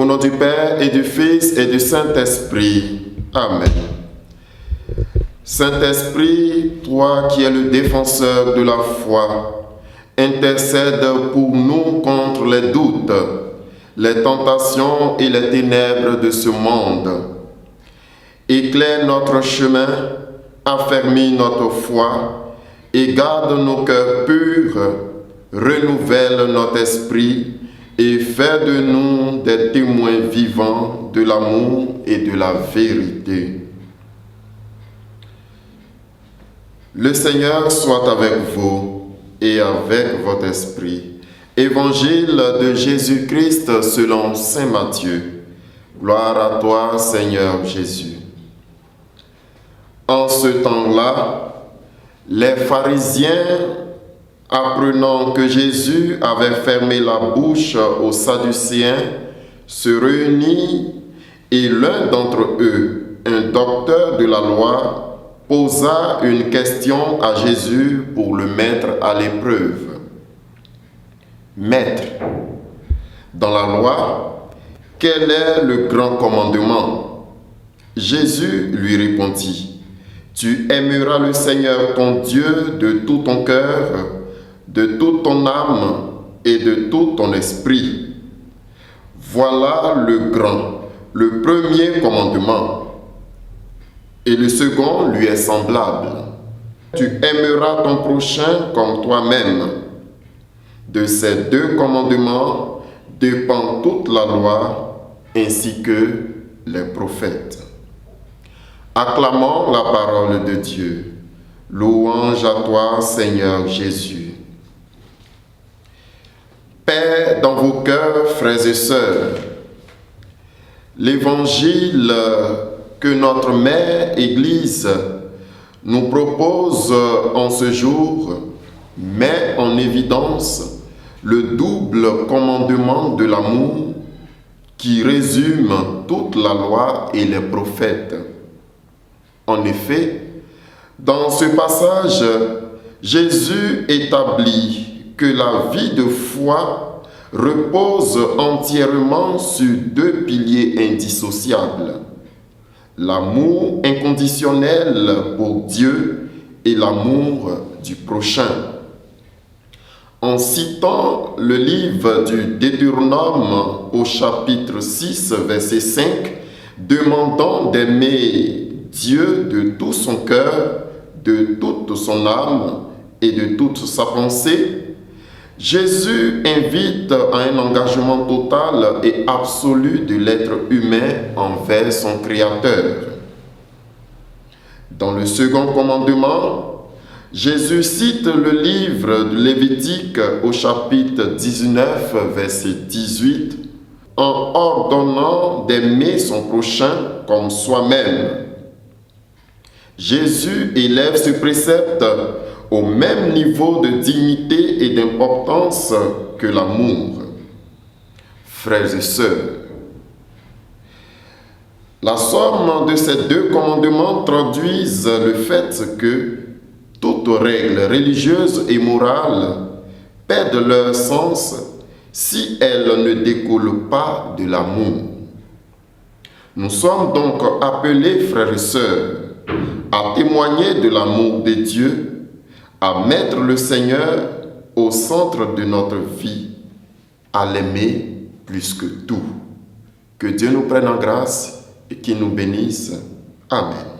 nom du Père et du Fils et du Saint-Esprit. Amen. Saint-Esprit, toi qui es le défenseur de la foi, intercède pour nous contre les doutes, les tentations et les ténèbres de ce monde. Éclaire notre chemin, affermis notre foi et garde nos cœurs purs, renouvelle notre esprit et fais de nous des témoins vivants de l'amour et de la vérité. Le Seigneur soit avec vous et avec votre esprit. Évangile de Jésus-Christ selon saint Matthieu. Gloire à toi, Seigneur Jésus. En ce temps-là, les pharisiens, apprenant que Jésus avait fermé la bouche aux Sadducéens, se réunirent et l'un d'entre eux, un docteur de la loi, posa une question à Jésus pour le mettre à l'épreuve. Maître, dans la loi, quel est le grand commandement? Jésus lui répondit, tu aimeras le Seigneur ton Dieu de tout ton cœur, de toute ton âme et de tout ton esprit. Voilà le grand, le premier commandement. Et le second lui est semblable. Tu aimeras ton prochain comme toi-même. De ces deux commandements dépend toute la loi ainsi que les prophètes. Acclamons la parole de Dieu. Louange à toi, Seigneur Jésus. Paix dans vos cœurs, frères et sœurs. L'Évangile que notre Mère Église nous propose en ce jour met en évidence le double commandement de l'amour qui résume toute la loi et les prophètes. En effet, dans ce passage, Jésus établit que la vie de foi repose entièrement sur deux piliers indissociables: l'amour inconditionnel pour Dieu et l'amour du prochain. En citant le livre du Deutéronome au chapitre 6, verset 5, demandant d'aimer Dieu de tout son cœur, de toute son âme et de toute sa pensée, Jésus invite à un engagement total et absolu de l'être humain envers son Créateur. Dans le second commandement, Jésus cite le livre de Lévitique au chapitre 19, verset 18, en ordonnant d'aimer son prochain comme soi-même. Jésus élève ce précepte au même niveau de dignité et d'importance que l'amour. Frères et sœurs, la somme de ces deux commandements traduisent le fait que toute règle religieuse et morale perd leur sens si elle ne découle pas de l'amour. Nous sommes donc appelés, frères et sœurs, à témoigner de l'amour de Dieu, à mettre le Seigneur au centre de notre vie, à l'aimer plus que tout. Que Dieu nous prenne en grâce et qu'il nous bénisse. Amen.